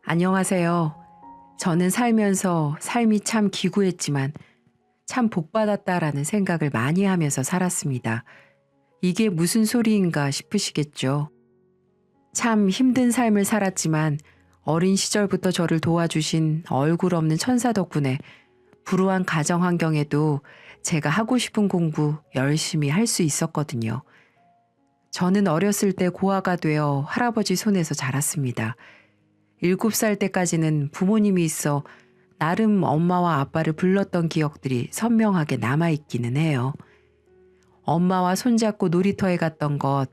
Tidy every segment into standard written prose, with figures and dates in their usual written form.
안녕하세요. 저는 살면서 삶이 참 기구했지만 참 복받았다라는 생각을 많이 하면서 살았습니다. 이게 무슨 소리인가 싶으시겠죠. 참 힘든 삶을 살았지만 어린 시절부터 저를 도와주신 얼굴 없는 천사 덕분에 불우한 가정 환경에도 제가 하고 싶은 공부 열심히 할 수 있었거든요. 저는 어렸을 때 고아가 되어 할아버지 손에서 자랐습니다. 7살 때까지는 부모님이 있어 나름 엄마와 아빠를 불렀던 기억들이 선명하게 남아있기는 해요. 엄마와 손잡고 놀이터에 갔던 것,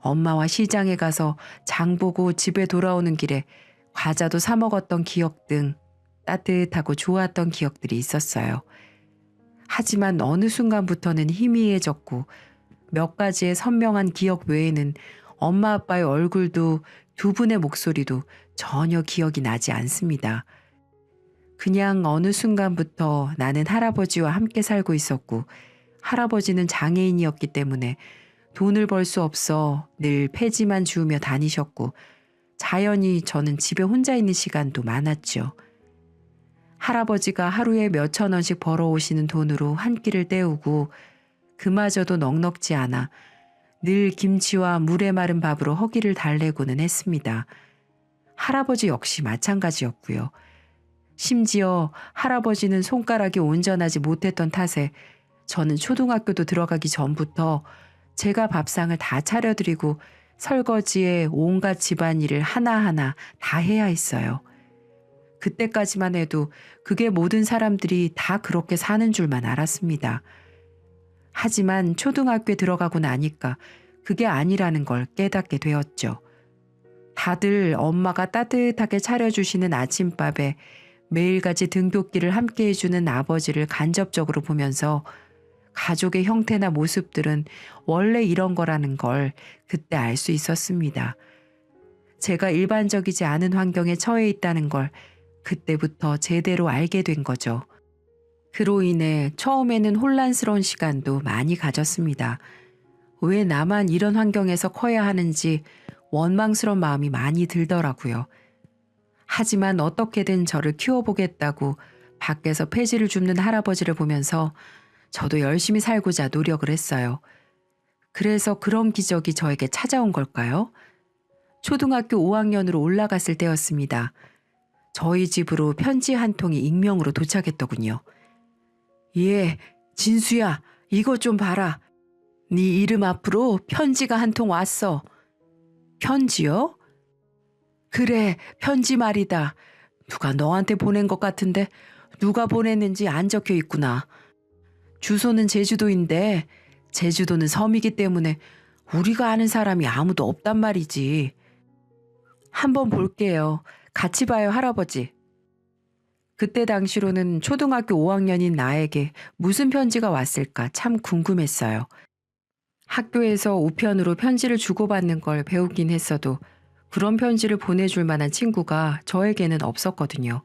엄마와 시장에 가서 장 보고 집에 돌아오는 길에 과자도 사 먹었던 기억 등 따뜻하고 좋았던 기억들이 있었어요. 하지만 어느 순간부터는 희미해졌고 몇 가지의 선명한 기억 외에는 엄마 아빠의 얼굴도 두 분의 목소리도 전혀 기억이 나지 않습니다. 그냥 어느 순간부터 나는 할아버지와 함께 살고 있었고 할아버지는 장애인이었기 때문에 돈을 벌 수 없어 늘 폐지만 주우며 다니셨고 자연히 저는 집에 혼자 있는 시간도 많았죠. 할아버지가 하루에 몇천 원씩 벌어오시는 돈으로 한 끼를 때우고 그마저도 넉넉지 않아 늘 김치와 물에 마른 밥으로 허기를 달래고는 했습니다. 할아버지 역시 마찬가지였고요. 심지어 할아버지는 손가락이 온전하지 못했던 탓에 저는 초등학교도 들어가기 전부터 제가 밥상을 다 차려드리고 설거지에 온갖 집안일을 하나하나 다 해야 했어요. 그때까지만 해도 그게 모든 사람들이 다 그렇게 사는 줄만 알았습니다. 하지만 초등학교에 들어가고 나니까 그게 아니라는 걸 깨닫게 되었죠. 다들 엄마가 따뜻하게 차려주시는 아침밥에 매일같이 등굣길을 함께 해주는 아버지를 간접적으로 보면서 가족의 형태나 모습들은 원래 이런 거라는 걸 그때 알 수 있었습니다. 제가 일반적이지 않은 환경에 처해 있다는 걸 그때부터 제대로 알게 된 거죠. 그로 인해 처음에는 혼란스러운 시간도 많이 가졌습니다. 왜 나만 이런 환경에서 커야 하는지 원망스러운 마음이 많이 들더라고요. 하지만 어떻게든 저를 키워보겠다고 밖에서 폐지를 줍는 할아버지를 보면서 저도 열심히 살고자 노력을 했어요. 그래서 그런 기적이 저에게 찾아온 걸까요? 초등학교 5학년으로 올라갔을 때였습니다. 저희 집으로 편지 한 통이 익명으로 도착했더군요. 예, 진수야, 이것 좀 봐라. 네 이름 앞으로 편지가 한 통 왔어. 편지요? 그래, 편지 말이다. 누가 너한테 보낸 것 같은데 누가 보냈는지 안 적혀 있구나. 주소는 제주도인데 제주도는 섬이기 때문에 우리가 아는 사람이 아무도 없단 말이지. 한번 볼게요. 같이 봐요, 할아버지. 그때 당시로는 초등학교 5학년인 나에게 무슨 편지가 왔을까 참 궁금했어요. 학교에서 우편으로 편지를 주고받는 걸 배우긴 했어도 그런 편지를 보내줄 만한 친구가 저에게는 없었거든요.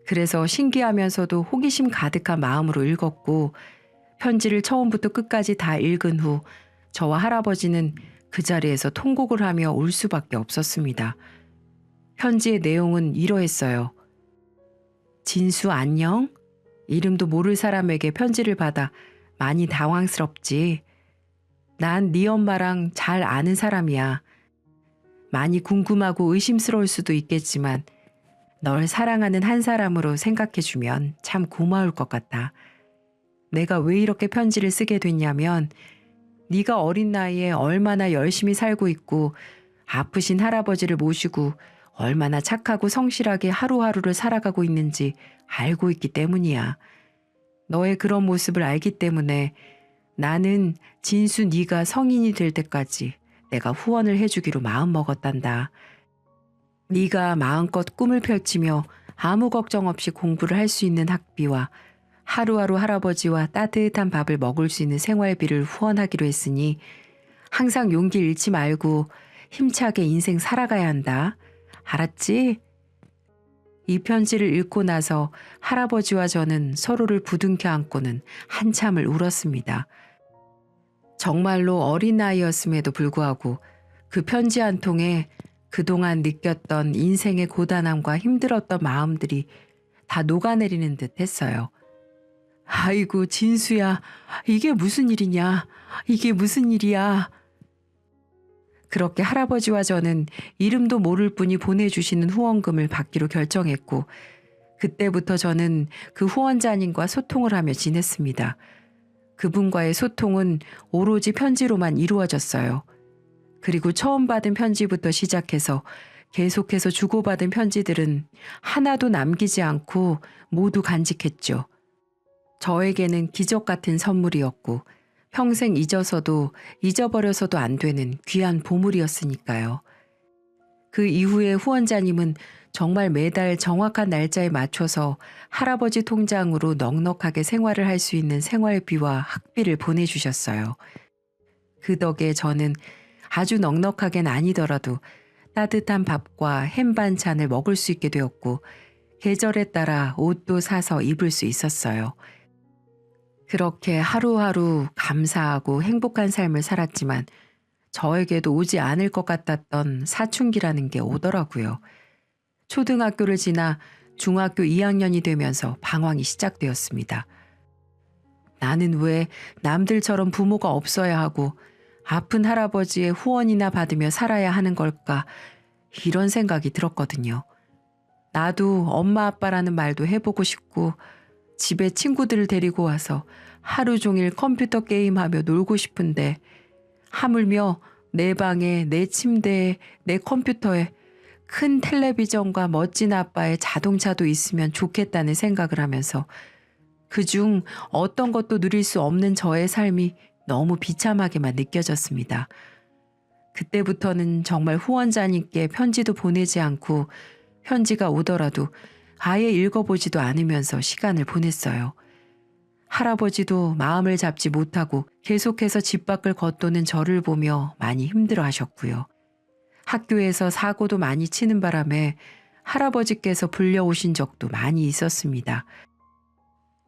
그래서 신기하면서도 호기심 가득한 마음으로 읽었고 편지를 처음부터 끝까지 다 읽은 후 저와 할아버지는 그 자리에서 통곡을 하며 울 수밖에 없었습니다. 편지의 내용은 이러했어요. 진수 안녕? 이름도 모를 사람에게 편지를 받아 많이 당황스럽지. 난 네 엄마랑 잘 아는 사람이야. 많이 궁금하고 의심스러울 수도 있겠지만 널 사랑하는 한 사람으로 생각해주면 참 고마울 것 같아. 내가 왜 이렇게 편지를 쓰게 됐냐면 네가 어린 나이에 얼마나 열심히 살고 있고 아프신 할아버지를 모시고 얼마나 착하고 성실하게 하루하루를 살아가고 있는지 알고 있기 때문이야. 너의 그런 모습을 알기 때문에 나는 진수 네가 성인이 될 때까지 내가 후원을 해주기로 마음먹었단다. 네가 마음껏 꿈을 펼치며 아무 걱정 없이 공부를 할 수 있는 학비와 하루하루 할아버지와 따뜻한 밥을 먹을 수 있는 생활비를 후원하기로 했으니 항상 용기 잃지 말고 힘차게 인생 살아가야 한다. 알았지? 이 편지를 읽고 나서 할아버지와 저는 서로를 부둥켜 안고는 한참을 울었습니다. 정말로 어린아이였음에도 불구하고 그 편지 한 통에 그동안 느꼈던 인생의 고단함과 힘들었던 마음들이 다 녹아내리는 듯 했어요. 아이고, 진수야, 이게 무슨 일이냐? 이게 무슨 일이야? 그렇게 할아버지와 저는 이름도 모를 분이 보내주시는 후원금을 받기로 결정했고, 그때부터 저는 그 후원자님과 소통을 하며 지냈습니다. 그분과의 소통은 오로지 편지로만 이루어졌어요. 그리고 처음 받은 편지부터 시작해서 계속해서 주고받은 편지들은 하나도 남기지 않고 모두 간직했죠. 저에게는 기적 같은 선물이었고 평생 잊어서도 잊어버려서도 안 되는 귀한 보물이었으니까요. 그 이후에 후원자님은 정말 매달 정확한 날짜에 맞춰서 할아버지 통장으로 넉넉하게 생활을 할 수 있는 생활비와 학비를 보내주셨어요. 그 덕에 저는 아주 넉넉하게는 아니더라도 따뜻한 밥과 햄 반찬을 먹을 수 있게 되었고 계절에 따라 옷도 사서 입을 수 있었어요. 그렇게 하루하루 감사하고 행복한 삶을 살았지만 저에게도 오지 않을 것 같았던 사춘기라는 게 오더라고요. 초등학교를 지나 중학교 2학년이 되면서 방황이 시작되었습니다. 나는 왜 남들처럼 부모가 없어야 하고 아픈 할아버지의 후원이나 받으며 살아야 하는 걸까? 이런 생각이 들었거든요. 나도 엄마 아빠라는 말도 해보고 싶고 집에 친구들을 데리고 와서 하루 종일 컴퓨터 게임하며 놀고 싶은데 하물며 내 방에, 내 침대에, 내 컴퓨터에 큰 텔레비전과 멋진 아빠의 자동차도 있으면 좋겠다는 생각을 하면서 그중 어떤 것도 누릴 수 없는 저의 삶이 너무 비참하게만 느껴졌습니다. 그때부터는 정말 후원자님께 편지도 보내지 않고 편지가 오더라도 아예 읽어보지도 않으면서 시간을 보냈어요. 할아버지도 마음을 잡지 못하고 계속해서 집 밖을 겉도는 저를 보며 많이 힘들어하셨고요. 학교에서 사고도 많이 치는 바람에 할아버지께서 불려오신 적도 많이 있었습니다.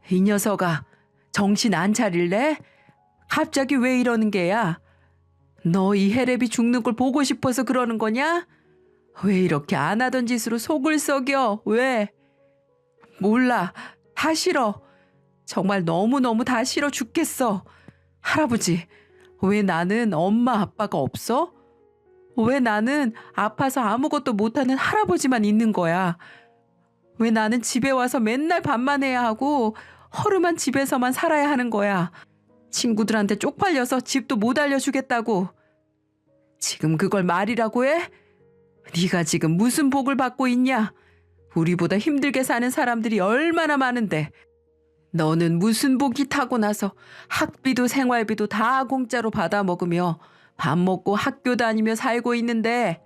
이 녀석아, 정신 안 차릴래? 갑자기 왜 이러는 게야? 너 이 해랩이 죽는 걸 보고 싶어서 그러는 거냐? 왜 이렇게 안 하던 짓으로 속을 썩여? 왜? 몰라. 다 싫어. 정말 너무너무 다 싫어 죽겠어. 할아버지, 왜 나는 엄마 아빠가 없어? 왜 나는 아파서 아무것도 못하는 할아버지만 있는 거야? 왜 나는 집에 와서 맨날 밥만 해야 하고 허름한 집에서만 살아야 하는 거야? 친구들한테 쪽팔려서 집도 못 알려주겠다고. 지금 그걸 말이라고 해? 네가 지금 무슨 복을 받고 있냐? 우리보다 힘들게 사는 사람들이 얼마나 많은데 너는 무슨 복이 타고나서 학비도 생활비도 다 공짜로 받아 먹으며 밥 먹고 학교 다니며 살고 있는데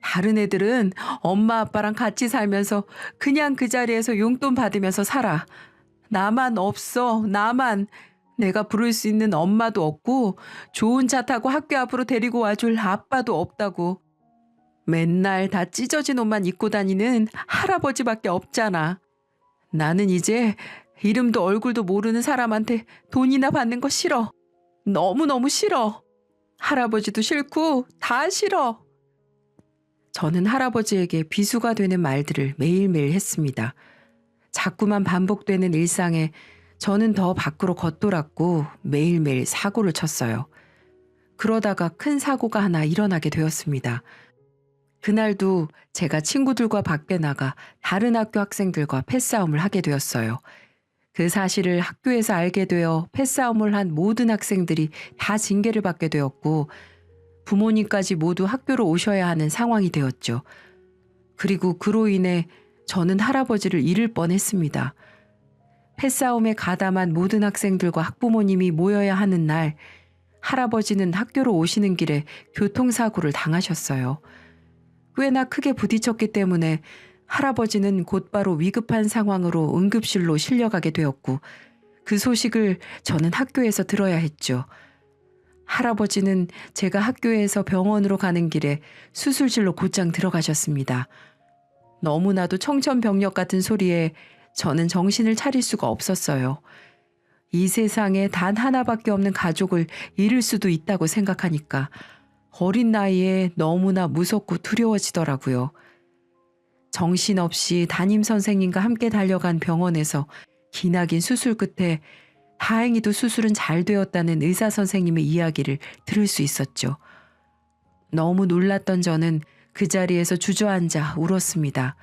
다른 애들은 엄마 아빠랑 같이 살면서 그냥 그 자리에서 용돈 받으면서 살아. 나만 없어. 나만. 내가 부를 수 있는 엄마도 없고 좋은 차 타고 학교 앞으로 데리고 와줄 아빠도 없다고. 맨날 다 찢어진 옷만 입고 다니는 할아버지밖에 없잖아. 나는 이제 이름도 얼굴도 모르는 사람한테 돈이나 받는 거 싫어. 너무너무 싫어. 할아버지도 싫고 다 싫어. 저는 할아버지에게 비수가 되는 말들을 매일매일 했습니다. 자꾸만 반복되는 일상에 저는 더 밖으로 겉돌았고 매일매일 사고를 쳤어요. 그러다가 큰 사고가 하나 일어나게 되었습니다. 그날도 제가 친구들과 밖에 나가 다른 학교 학생들과 패싸움을 하게 되었어요. 그 사실을 학교에서 알게 되어 패싸움을 한 모든 학생들이 다 징계를 받게 되었고 부모님까지 모두 학교로 오셔야 하는 상황이 되었죠. 그리고 그로 인해 저는 할아버지를 잃을 뻔했습니다. 패싸움에 가담한 모든 학생들과 학부모님이 모여야 하는 날 할아버지는 학교로 오시는 길에 교통사고를 당하셨어요. 꽤나 크게 부딪혔기 때문에 할아버지는 곧바로 위급한 상황으로 응급실로 실려가게 되었고 그 소식을 저는 학교에서 들어야 했죠. 할아버지는 제가 학교에서 병원으로 가는 길에 수술실로 곧장 들어가셨습니다. 너무나도 청천벽력 같은 소리에 저는 정신을 차릴 수가 없었어요. 이 세상에 단 하나밖에 없는 가족을 잃을 수도 있다고 생각하니까 어린 나이에 너무나 무섭고 두려워지더라고요. 정신없이 담임 선생님과 함께 달려간 병원에서 기나긴 수술 끝에 다행히도 수술은 잘 되었다는 의사 선생님의 이야기를 들을 수 있었죠. 너무 놀랐던 저는 그 자리에서 주저앉아 울었습니다.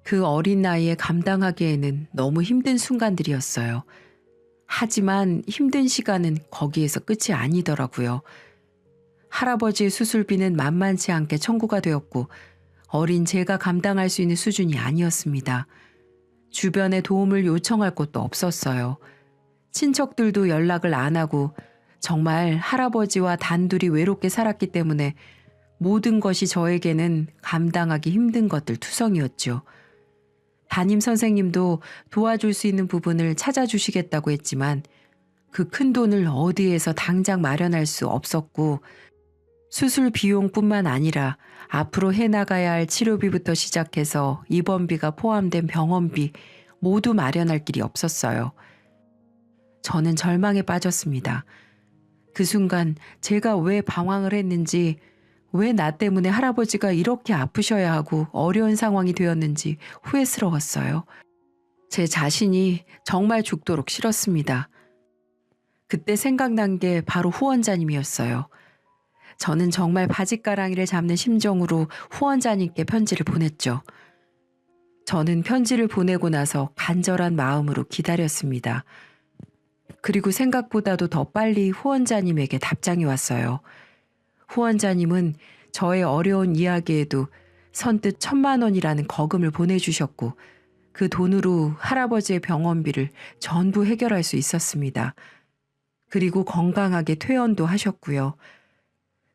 그 어린 나이에 감당하기에는 너무 힘든 순간들이었어요. 하지만 힘든 시간은 거기에서 끝이 아니더라고요. 할아버지의 수술비는 만만치 않게 청구가 되었고 어린 제가 감당할 수 있는 수준이 아니었습니다. 주변에 도움을 요청할 곳도 없었어요. 친척들도 연락을 안 하고 정말 할아버지와 단둘이 외롭게 살았기 때문에 모든 것이 저에게는 감당하기 힘든 것들 투성이었죠. 담임 선생님도 도와줄 수 있는 부분을 찾아주시겠다고 했지만 그 큰 돈을 어디에서 당장 마련할 수 없었고 수술 비용뿐만 아니라 앞으로 해나가야 할 치료비부터 시작해서 입원비가 포함된 병원비 모두 마련할 길이 없었어요. 저는 절망에 빠졌습니다. 그 순간 제가 왜 방황을 했는지, 왜 나 때문에 할아버지가 이렇게 아프셔야 하고 어려운 상황이 되었는지 후회스러웠어요. 제 자신이 정말 죽도록 싫었습니다. 그때 생각난 게 바로 후원자님이었어요. 저는 정말 바짓가랑이를 잡는 심정으로 후원자님께 편지를 보냈죠. 저는 편지를 보내고 나서 간절한 마음으로 기다렸습니다. 그리고 생각보다도 더 빨리 후원자님에게 답장이 왔어요. 후원자님은 저의 어려운 이야기에도 선뜻 1,000,000원이라는 거금을 보내주셨고 그 돈으로 할아버지의 병원비를 전부 해결할 수 있었습니다. 그리고 건강하게 퇴원도 하셨고요.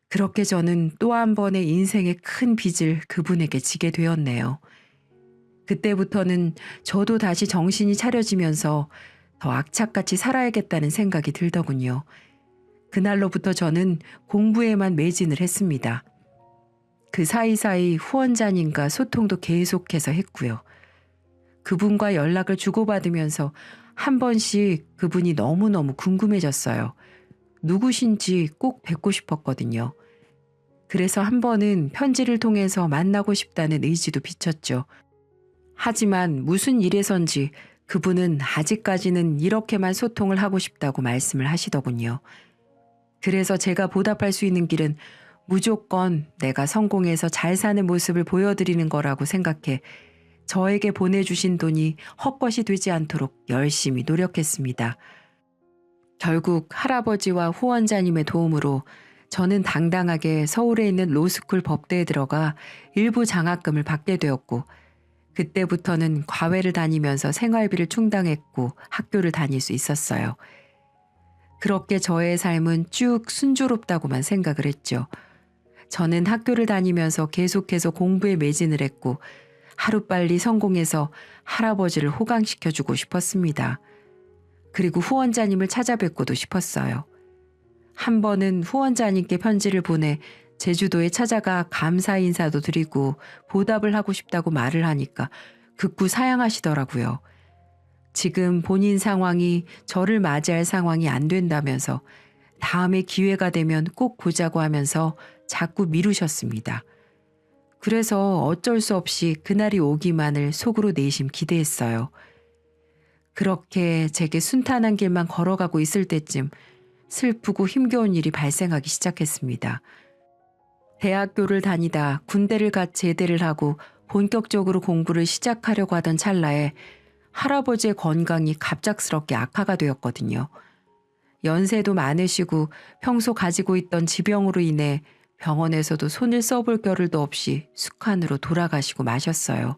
그렇게 저는 또 한 번의 인생의 큰 빚을 그분에게 지게 되었네요. 그때부터는 저도 다시 정신이 차려지면서 더 악착같이 살아야겠다는 생각이 들더군요. 그날로부터 저는 공부에만 매진을 했습니다. 그 사이사이 후원자님과 소통도 계속해서 했고요. 그분과 연락을 주고받으면서 한 번씩 그분이 너무너무 궁금해졌어요. 누구신지 꼭 뵙고 싶었거든요. 그래서 한 번은 편지를 통해서 만나고 싶다는 의지도 비쳤죠. 하지만 무슨 일에선지 그분은 아직까지는 이렇게만 소통을 하고 싶다고 말씀을 하시더군요. 그래서 제가 보답할 수 있는 길은 무조건 내가 성공해서 잘 사는 모습을 보여드리는 거라고 생각해 저에게 보내주신 돈이 헛것이 되지 않도록 열심히 노력했습니다. 결국 할아버지와 후원자님의 도움으로 저는 당당하게 서울에 있는 로스쿨 법대에 들어가 일부 장학금을 받게 되었고 그때부터는 과외를 다니면서 생활비를 충당했고 학교를 다닐 수 있었어요. 그렇게 저의 삶은 쭉 순조롭다고만 생각을 했죠. 저는 학교를 다니면서 계속해서 공부에 매진을 했고 하루빨리 성공해서 할아버지를 호강시켜주고 싶었습니다. 그리고 후원자님을 찾아뵙고도 싶었어요. 한 번은 후원자님께 편지를 보내 제주도에 찾아가 감사 인사도 드리고 보답을 하고 싶다고 말을 하니까 극구 사양하시더라고요. 지금 본인 상황이 저를 맞이할 상황이 안 된다면서 다음에 기회가 되면 꼭 보자고 하면서 자꾸 미루셨습니다. 그래서 어쩔 수 없이 그날이 오기만을 속으로 내심 기대했어요. 그렇게 제게 순탄한 길만 걸어가고 있을 때쯤 슬프고 힘겨운 일이 발생하기 시작했습니다. 대학교를 다니다 군대를 갓 제대를 하고 본격적으로 공부를 시작하려고 하던 찰나에 할아버지의 건강이 갑작스럽게 악화가 되었거든요. 연세도 많으시고 평소 가지고 있던 지병으로 인해 병원에서도 손을 써볼 겨를도 없이 숙환으로 돌아가시고 마셨어요.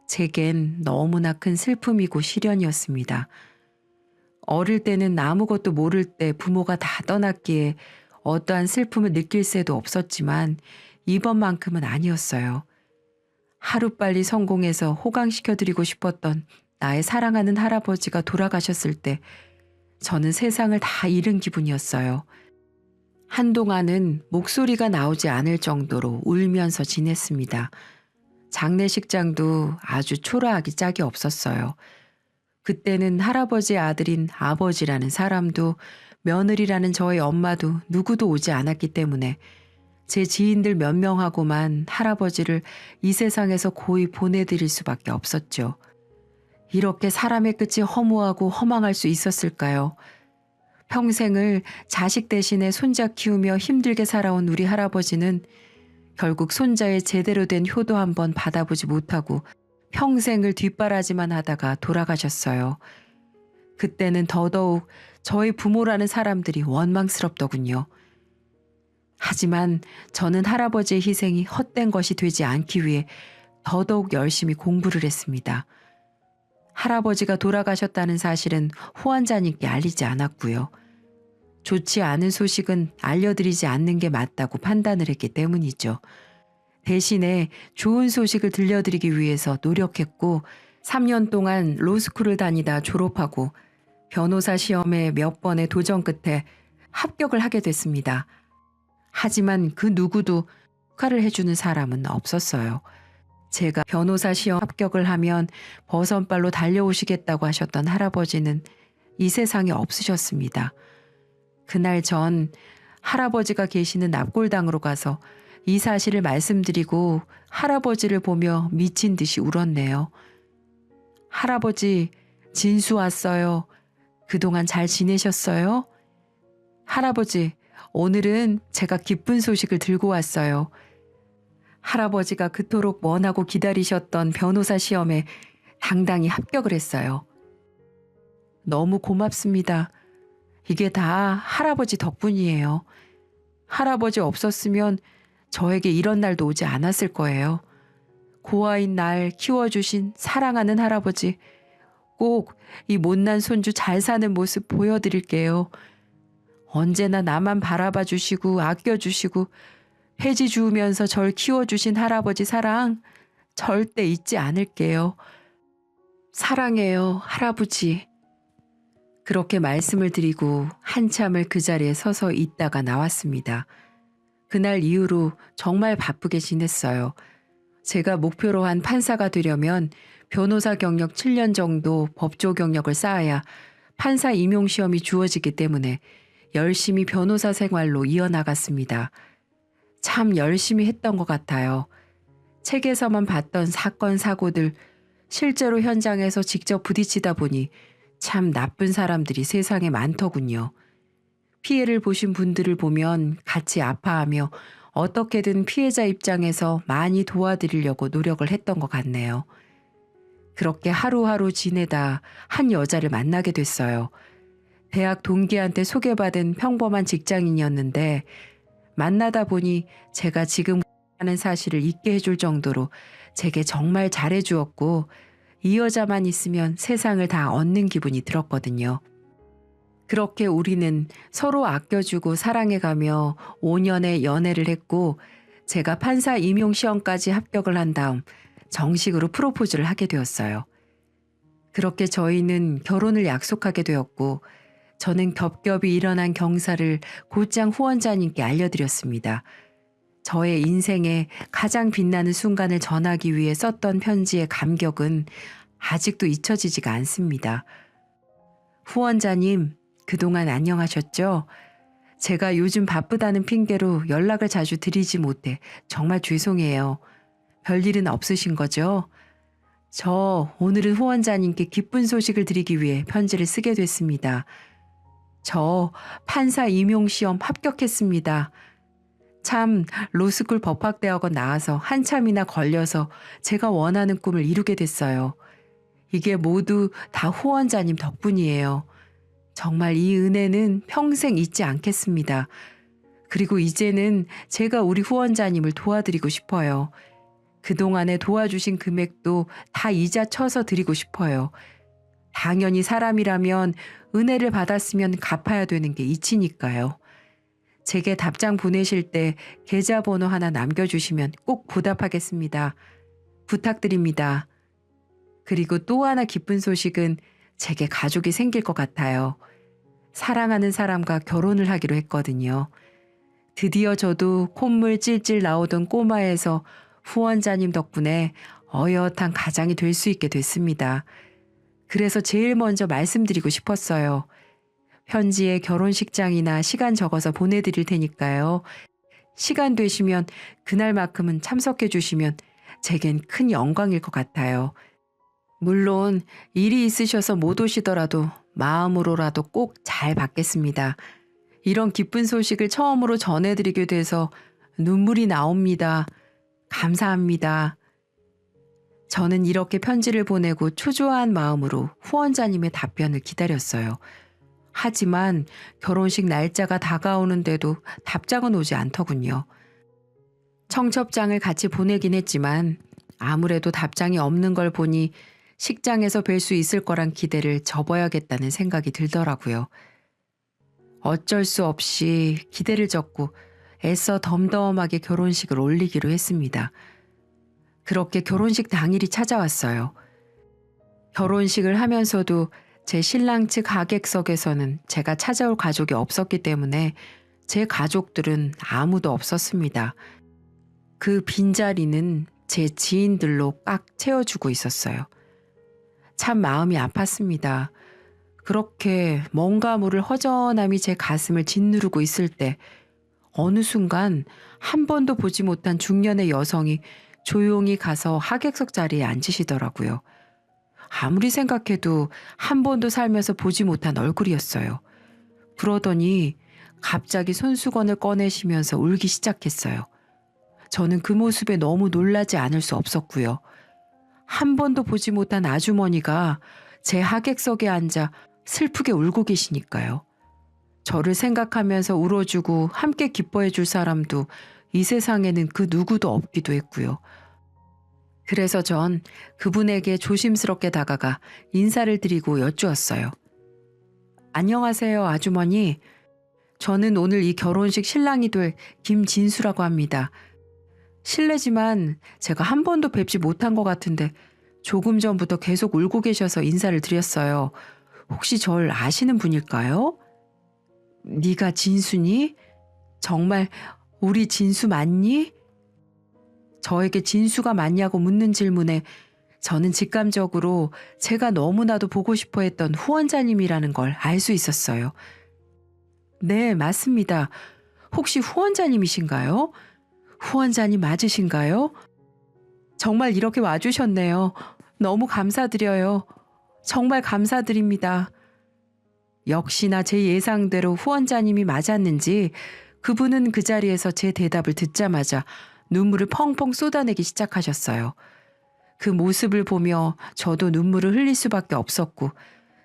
제겐 너무나 큰 슬픔이고 시련이었습니다. 어릴 때는 아무것도 모를 때 부모가 다 떠났기에 어떠한 슬픔을 느낄 새도 없었지만 이번만큼은 아니었어요. 하루빨리 성공해서 호강시켜드리고 싶었던 나의 사랑하는 할아버지가 돌아가셨을 때 저는 세상을 다 잃은 기분이었어요. 한동안은 목소리가 나오지 않을 정도로 울면서 지냈습니다. 장례식장도 아주 초라하기 짝이 없었어요. 그때는 할아버지의 아들인 아버지라는 사람도 며느리라는 저의 엄마도 누구도 오지 않았기 때문에 제 지인들 몇 명하고만 할아버지를 이 세상에서 고이 보내드릴 수밖에 없었죠. 이렇게 사람의 끝이 허무하고 허망할 수 있었을까요? 평생을 자식 대신에 손자 키우며 힘들게 살아온 우리 할아버지는 결국 손자의 제대로 된 효도 한번 받아보지 못하고 평생을 뒷바라지만 하다가 돌아가셨어요. 그때는 더더욱 저희 부모라는 사람들이 원망스럽더군요. 하지만 저는 할아버지의 희생이 헛된 것이 되지 않기 위해 더더욱 열심히 공부를 했습니다. 할아버지가 돌아가셨다는 사실은 후원자님께 알리지 않았고요. 좋지 않은 소식은 알려드리지 않는 게 맞다고 판단을 했기 때문이죠. 대신에 좋은 소식을 들려드리기 위해서 노력했고 3년 동안 로스쿨을 다니다 졸업하고 변호사 시험에 몇 번의 도전 끝에 합격을 하게 됐습니다. 하지만 그 누구도 축하를 해주는 사람은 없었어요. 제가 변호사 시험 합격을 하면 버선발로 달려오시겠다고 하셨던 할아버지는 이 세상에 없으셨습니다. 그날 전 할아버지가 계시는 납골당으로 가서 이 사실을 말씀드리고 할아버지를 보며 미친 듯이 울었네요. 할아버지, 진수 왔어요. 그동안 잘 지내셨어요? 할아버지, 오늘은 제가 기쁜 소식을 들고 왔어요. 할아버지가 그토록 원하고 기다리셨던 변호사 시험에 당당히 합격을 했어요. 너무 고맙습니다. 이게 다 할아버지 덕분이에요. 할아버지 없었으면 저에게 이런 날도 오지 않았을 거예요. 고아인 날 키워주신 사랑하는 할아버지, 꼭 이 못난 손주 잘 사는 모습 보여드릴게요. 언제나 나만 바라봐 주시고 아껴주시고 해지 주우면서 절 키워주신 할아버지 사랑 절대 잊지 않을게요. 사랑해요, 할아버지. 그렇게 말씀을 드리고 한참을 그 자리에 서서 있다가 나왔습니다. 그날 이후로 정말 바쁘게 지냈어요. 제가 목표로 한 판사가 되려면 변호사 경력 7년 정도 법조 경력을 쌓아야 판사 임용 시험이 주어지기 때문에 열심히 변호사 생활로 이어나갔습니다. 참 열심히 했던 것 같아요. 책에서만 봤던 사건, 사고들, 실제로 현장에서 직접 부딪히다 보니 참 나쁜 사람들이 세상에 많더군요. 피해를 보신 분들을 보면 같이 아파하며 어떻게든 피해자 입장에서 많이 도와드리려고 노력을 했던 것 같네요. 그렇게 하루하루 지내다 한 여자를 만나게 됐어요. 대학 동기한테 소개받은 평범한 직장인이었는데 만나다 보니 제가 지금 하는 사실을 잊게 해줄 정도로 제게 정말 잘해주었고 이 여자만 있으면 세상을 다 얻는 기분이 들었거든요. 그렇게 우리는 서로 아껴주고 사랑해가며 5년의 연애를 했고 제가 판사 임용 시험까지 합격을 한 다음 정식으로 프로포즈를 하게 되었어요. 그렇게 저희는 결혼을 약속하게 되었고 저는 겹겹이 일어난 경사를 곧장 후원자님께 알려드렸습니다. 저의 인생에 가장 빛나는 순간을 전하기 위해 썼던 편지의 감격은 아직도 잊혀지지가 않습니다. 후원자님, 그동안 안녕하셨죠? 제가 요즘 바쁘다는 핑계로 연락을 자주 드리지 못해 정말 죄송해요. 별일은 없으신 거죠? 저 오늘은 후원자님께 기쁜 소식을 드리기 위해 편지를 쓰게 됐습니다. 저 판사 임용시험 합격했습니다. 참 로스쿨 법학대학원 나와서 한참이나 걸려서 제가 원하는 꿈을 이루게 됐어요. 이게 모두 다 후원자님 덕분이에요. 정말 이 은혜는 평생 잊지 않겠습니다. 그리고 이제는 제가 우리 후원자님을 도와드리고 싶어요. 그동안에 도와주신 금액도 다 이자 쳐서 드리고 싶어요. 당연히 사람이라면 은혜를 받았으면 갚아야 되는 게 이치니까요. 제게 답장 보내실 때 계좌번호 하나 남겨주시면 꼭 보답하겠습니다. 부탁드립니다. 그리고 또 하나 기쁜 소식은 제게 가족이 생길 것 같아요. 사랑하는 사람과 결혼을 하기로 했거든요. 드디어 저도 콧물 찔찔 나오던 꼬마에서 후원자님 덕분에 어엿한 가장이 될 수 있게 됐습니다. 그래서 제일 먼저 말씀드리고 싶었어요. 편지에 결혼식장이나 시간 적어서 보내드릴 테니까요. 시간 되시면 그날만큼은 참석해 주시면 제겐 큰 영광일 것 같아요. 물론 일이 있으셔서 못 오시더라도 마음으로라도 꼭 잘 받겠습니다. 이런 기쁜 소식을 처음으로 전해드리게 돼서 눈물이 나옵니다. 감사합니다. 저는 이렇게 편지를 보내고 초조한 마음으로 후원자님의 답변을 기다렸어요. 하지만 결혼식 날짜가 다가오는데도 답장은 오지 않더군요. 청첩장을 같이 보내긴 했지만 아무래도 답장이 없는 걸 보니 식장에서 뵐 수 있을 거란 기대를 접어야겠다는 생각이 들더라고요. 어쩔 수 없이 기대를 접고 애써 덤덤하게 결혼식을 올리기로 했습니다. 그렇게 결혼식 당일이 찾아왔어요. 결혼식을 하면서도 제 신랑 측 하객석에서는 제가 찾아올 가족이 없었기 때문에 제 가족들은 아무도 없었습니다. 그 빈자리는 제 지인들로 꽉 채워주고 있었어요. 참 마음이 아팠습니다. 그렇게 뭔가 모를 허전함이 제 가슴을 짓누르고 있을 때 어느 순간 한 번도 보지 못한 중년의 여성이 조용히 가서 하객석 자리에 앉으시더라고요. 아무리 생각해도 한 번도 살면서 보지 못한 얼굴이었어요. 그러더니 갑자기 손수건을 꺼내시면서 울기 시작했어요. 저는 그 모습에 너무 놀라지 않을 수 없었고요. 한 번도 보지 못한 아주머니가 제 하객석에 앉아 슬프게 울고 계시니까요. 저를 생각하면서 울어주고 함께 기뻐해 줄 사람도 이 세상에는 그 누구도 없기도 했고요. 그래서 전 그분에게 조심스럽게 다가가 인사를 드리고 여쭈었어요. 안녕하세요, 아주머니. 저는 오늘 이 결혼식 신랑이 될 김진수라고 합니다. 실례지만 제가 한 번도 뵙지 못한 것 같은데 조금 전부터 계속 울고 계셔서 인사를 드렸어요. 혹시 절 아시는 분일까요? 네가 진수니? 정말 우리 진수 맞니? 저에게 진수가 맞냐고 묻는 질문에 저는 직감적으로 제가 너무나도 보고 싶어 했던 후원자님이라는 걸 알 수 있었어요. 네, 맞습니다. 혹시 후원자님이신가요? 후원자님 맞으신가요? 정말 이렇게 와주셨네요. 너무 감사드려요. 정말 감사드립니다. 역시나 제 예상대로 후원자님이 맞았는지 그분은 그 자리에서 제 대답을 듣자마자 눈물을 펑펑 쏟아내기 시작하셨어요. 그 모습을 보며 저도 눈물을 흘릴 수밖에 없었고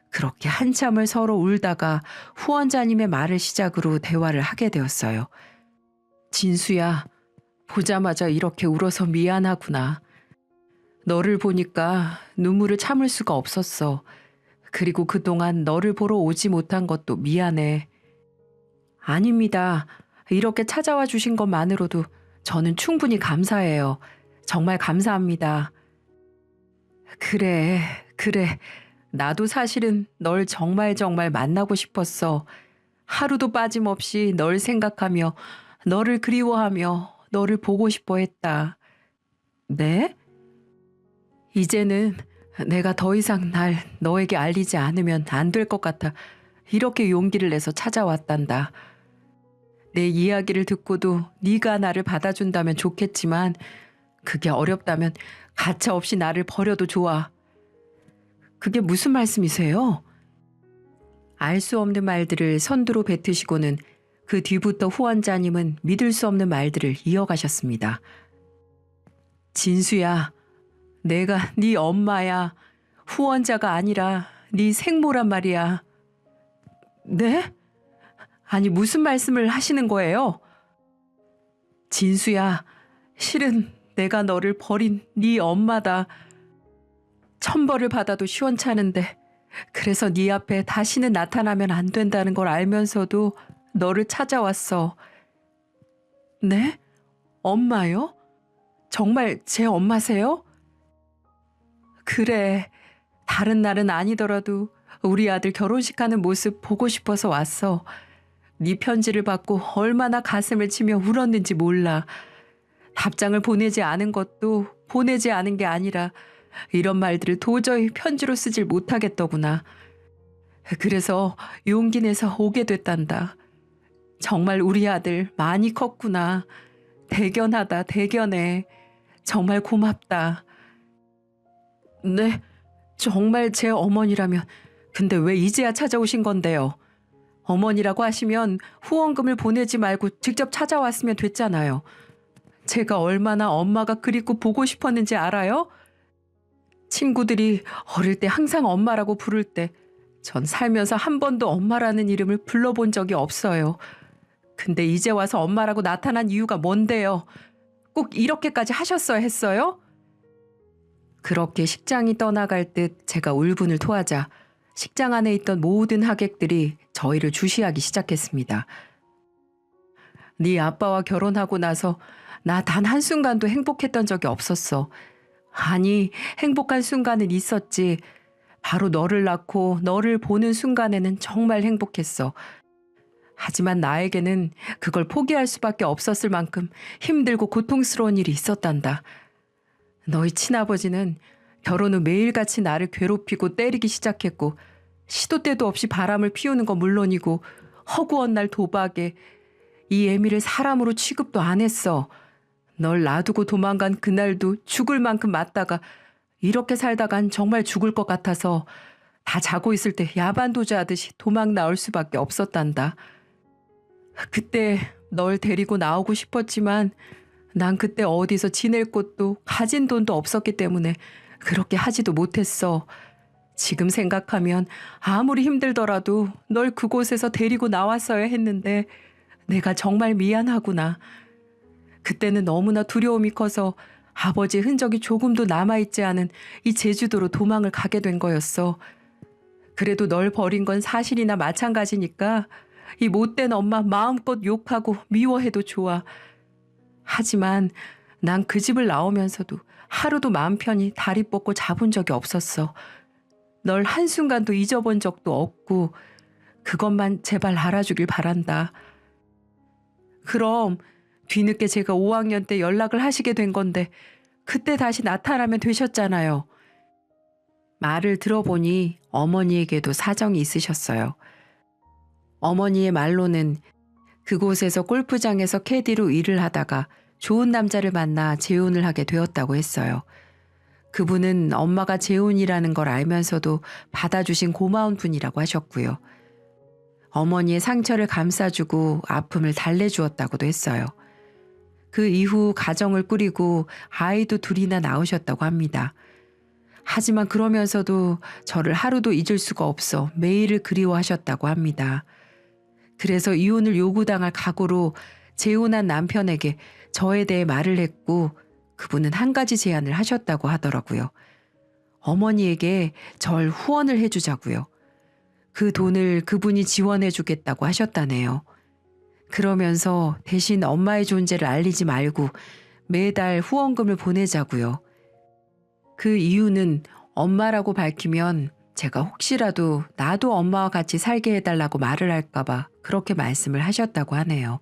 그렇게 한참을 서로 울다가 후원자님의 말을 시작으로 대화를 하게 되었어요. 진수야, 보자마자 이렇게 울어서 미안하구나. 너를 보니까 눈물을 참을 수가 없었어. 그리고 그동안 너를 보러 오지 못한 것도 미안해. 아닙니다. 이렇게 찾아와 주신 것만으로도 저는 충분히 감사해요. 정말 감사합니다. 그래. 나도 사실은 널 정말 만나고 싶었어. 하루도 빠짐없이 널 생각하며 너를 그리워하며 너를 보고 싶어 했다. 네? 이제는 내가 더 이상 날 너에게 알리지 않으면 안 될 것 같아 이렇게 용기를 내서 찾아왔단다. 내 이야기를 듣고도 네가 나를 받아준다면 좋겠지만 그게 어렵다면 가차없이 나를 버려도 좋아. 그게 무슨 말씀이세요? 알 수 없는 말들을 선두로 뱉으시고는 그 뒤부터 후원자님은 믿을 수 없는 말들을 이어가셨습니다. 진수야, 내가 네 엄마야. 후원자가 아니라 네 생모란 말이야. 네? 아니 무슨 말씀을 하시는 거예요? 진수야, 실은 내가 너를 버린 네 엄마다. 천벌을 받아도 시원찮은데 그래서 네 앞에 다시는 나타나면 안 된다는 걸 알면서도 너를 찾아왔어. 네? 엄마요? 정말 제 엄마세요? 그래. 다른 날은 아니더라도 우리 아들 결혼식하는 모습 보고 싶어서 왔어. 네 편지를 받고 얼마나 가슴을 치며 울었는지 몰라. 답장을 보내지 않은 것도 보내지 않은 게 아니라 이런 말들을 도저히 편지로 쓰질 못하겠더구나. 그래서 용기 내서 오게 됐단다. 정말 우리 아들 많이 컸구나. 대견하다, 대견해. 정말 고맙다. 네, 정말 제 어머니라면. 근데 왜 이제야 찾아오신 건데요? 어머니라고 하시면 후원금을 보내지 말고 직접 찾아왔으면 됐잖아요. 제가 얼마나 엄마가 그립고 보고 싶었는지 알아요? 친구들이 어릴 때 항상 엄마라고 부를 때 전 살면서 한 번도 엄마라는 이름을 불러본 적이 없어요. 근데 이제 와서 엄마라고 나타난 이유가 뭔데요? 꼭 이렇게까지 하셨어야 했어요? 그렇게 식장이 떠나갈 듯 제가 울분을 토하자 식장 안에 있던 모든 하객들이 저희를 주시하기 시작했습니다. 네 아빠와 결혼하고 나서 나 단 한순간도 행복했던 적이 없었어. 아니, 행복한 순간은 있었지. 바로 너를 낳고 너를 보는 순간에는 정말 행복했어. 하지만 나에게는 그걸 포기할 수밖에 없었을 만큼 힘들고 고통스러운 일이 있었단다. 너희 친아버지는 결혼 후 매일같이 나를 괴롭히고 때리기 시작했고 시도 때도 없이 바람을 피우는 건 물론이고 허구한 날 도박에 이 애미를 사람으로 취급도 안 했어. 널 놔두고 도망간 그날도 죽을 만큼 맞다가 이렇게 살다간 정말 죽을 것 같아서 다 자고 있을 때 야반도주하듯이 도망 나올 수밖에 없었단다. 그때 널 데리고 나오고 싶었지만 난 그때 어디서 지낼 곳도 가진 돈도 없었기 때문에 그렇게 하지도 못했어. 지금 생각하면 아무리 힘들더라도 널 그곳에서 데리고 나왔어야 했는데 내가 정말 미안하구나. 그때는 너무나 두려움이 커서 아버지의 흔적이 조금도 남아있지 않은 이 제주도로 도망을 가게 된 거였어. 그래도 널 버린 건 사실이나 마찬가지니까 이 못된 엄마 마음껏 욕하고 미워해도 좋아. 하지만 난 그 집을 나오면서도 하루도 마음 편히 다리 뻗고 자본 적이 없었어. 널 한순간도 잊어본 적도 없고 그것만 제발 알아주길 바란다. 그럼 뒤늦게 제가 5학년 때 연락을 하시게 된 건데 그때 다시 나타나면 되셨잖아요. 말을 들어보니 어머니에게도 사정이 있으셨어요. 어머니의 말로는 그곳에서 골프장에서 캐디로 일을 하다가 좋은 남자를 만나 재혼을 하게 되었다고 했어요. 그분은 엄마가 재혼이라는 걸 알면서도 받아주신 고마운 분이라고 하셨고요. 어머니의 상처를 감싸주고 아픔을 달래주었다고도 했어요. 그 이후 가정을 꾸리고 아이도 둘이나 낳으셨다고 합니다. 하지만 그러면서도 저를 하루도 잊을 수가 없어 매일을 그리워하셨다고 합니다. 그래서 이혼을 요구당할 각오로 재혼한 남편에게 저에 대해 말을 했고 그분은 한 가지 제안을 하셨다고 하더라고요. 어머니에게 절 후원을 해주자고요. 그 돈을 그분이 지원해주겠다고 하셨다네요. 그러면서 대신 엄마의 존재를 알리지 말고 매달 후원금을 보내자고요. 그 이유는 엄마라고 밝히면 제가 혹시라도 나도 엄마와 같이 살게 해달라고 말을 할까봐 그렇게 말씀을 하셨다고 하네요.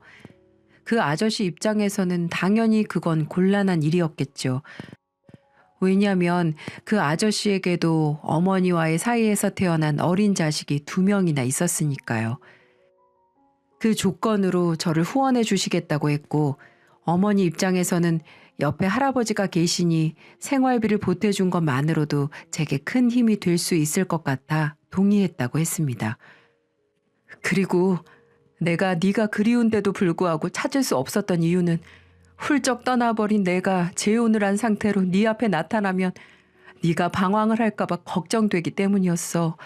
그 아저씨 입장에서는 당연히 그건 곤란한 일이었겠죠. 왜냐하면 그 아저씨에게도 어머니와의 사이에서 태어난 어린 자식이 2명이나 있었으니까요. 그 조건으로 저를 후원해 주시겠다고 했고 어머니 입장에서는 옆에 할아버지가 계시니 생활비를 보태준 것만으로도 제게 큰 힘이 될 수 있을 것 같아 동의했다고 했습니다. 그리고 내가 네가 그리운데도 불구하고 찾을 수 없었던 이유는 훌쩍 떠나버린 내가 재혼을 한 상태로 네 앞에 나타나면 네가 방황을 할까 봐 걱정되기 때문이었어.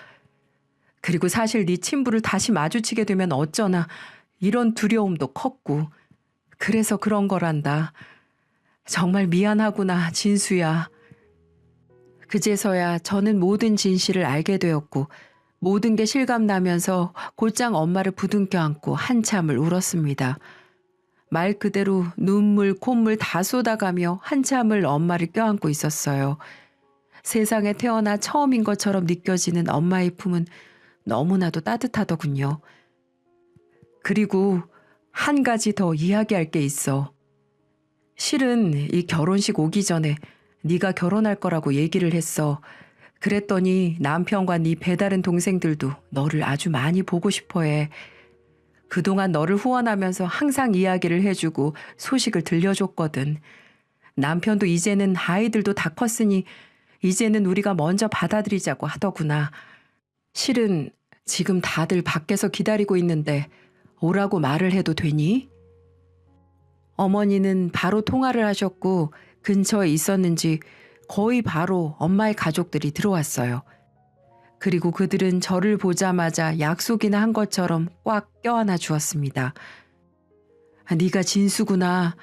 그리고 사실 네 친부를 다시 마주치게 되면 어쩌나 이런 두려움도 컸고 그래서 그런 거란다. 정말 미안하구나, 진수야. 그제서야 저는 모든 진실을 알게 되었고 모든 게 실감나면서 곧장 엄마를 부둥켜 안고 한참을 울었습니다. 말 그대로 눈물, 콧물 다 쏟아가며 한참을 엄마를 껴안고 있었어요. 세상에 태어나 처음인 것처럼 느껴지는 엄마의 품은 너무나도 따뜻하더군요. 그리고 한 가지 더 이야기할 게 있어. 실은 이 결혼식 오기 전에 네가 결혼할 거라고 얘기를 했어. 그랬더니 남편과 네 배다른 동생들도 너를 아주 많이 보고 싶어 해. 그동안 너를 후원하면서 항상 이야기를 해주고 소식을 들려줬거든. 남편도 이제는 아이들도 다 컸으니 이제는 우리가 먼저 받아들이자고 하더구나. 실은 지금 다들 밖에서 기다리고 있는데 오라고 말을 해도 되니? 어머니는 바로 통화를 하셨고 근처에 있었는지 거의 바로 엄마의 가족들이 들어왔어요. 그리고 그들은 저를 보자마자 약속이나 한 것처럼 꽉 껴안아 주었습니다. 네가 진수구나.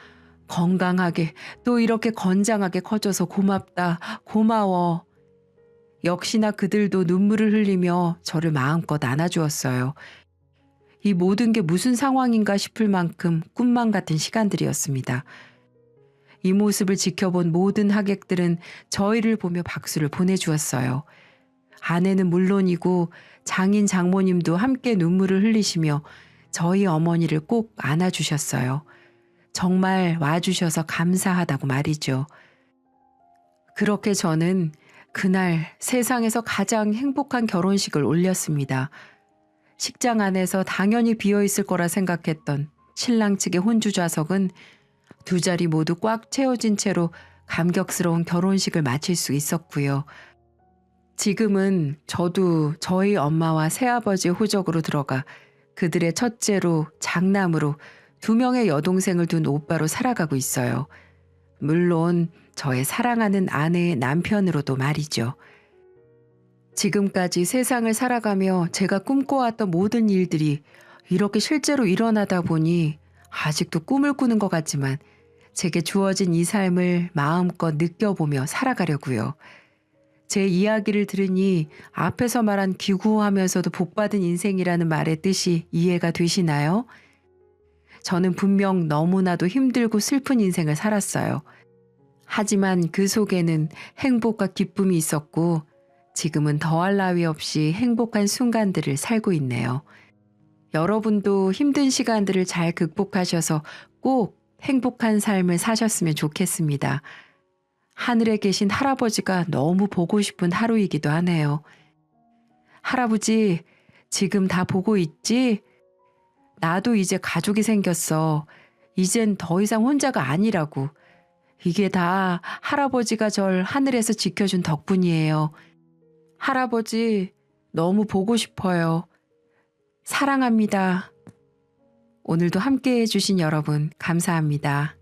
건강하게 또 이렇게 건장하게 커져서 고맙다. 고마워. 역시나 그들도 눈물을 흘리며 저를 마음껏 안아주었어요. 이 모든 게 무슨 상황인가 싶을 만큼 꿈만 같은 시간들이었습니다. 이 모습을 지켜본 모든 하객들은 저희를 보며 박수를 보내주었어요. 아내는 물론이고 장인 장모님도 함께 눈물을 흘리시며 저희 어머니를 꼭 안아주셨어요. 정말 와주셔서 감사하다고 말이죠. 그렇게 저는 그날 세상에서 가장 행복한 결혼식을 올렸습니다. 식장 안에서 당연히 비어있을 거라 생각했던 신랑 측의 혼주 좌석은 두 자리 모두 꽉 채워진 채로 감격스러운 결혼식을 마칠 수 있었고요. 지금은 저도 저희 엄마와 새아버지의 호적으로 들어가 그들의 첫째로 장남으로 2명의 여동생을 둔 오빠로 살아가고 있어요. 물론 저의 사랑하는 아내의 남편으로도 말이죠. 지금까지 세상을 살아가며 제가 꿈꿔왔던 모든 일들이 이렇게 실제로 일어나다 보니 아직도 꿈을 꾸는 것 같지만 제게 주어진 이 삶을 마음껏 느껴보며 살아가려고요. 제 이야기를 들으니 앞에서 말한 기구하면서도 복받은 인생이라는 말의 뜻이 이해가 되시나요? 저는 분명 너무나도 힘들고 슬픈 인생을 살았어요. 하지만 그 속에는 행복과 기쁨이 있었고 지금은 더할 나위 없이 행복한 순간들을 살고 있네요. 여러분도 힘든 시간들을 잘 극복하셔서 꼭 행복한 삶을 사셨으면 좋겠습니다. 하늘에 계신 할아버지가 너무 보고 싶은 하루이기도 하네요. 할아버지, 지금 다 보고 있지? 나도 이제 가족이 생겼어. 이젠 더 이상 혼자가 아니라고. 이게 다 할아버지가 절 하늘에서 지켜준 덕분이에요. 할아버지, 너무 보고 싶어요. 사랑합니다. 오늘도 함께 해주신 여러분, 감사합니다.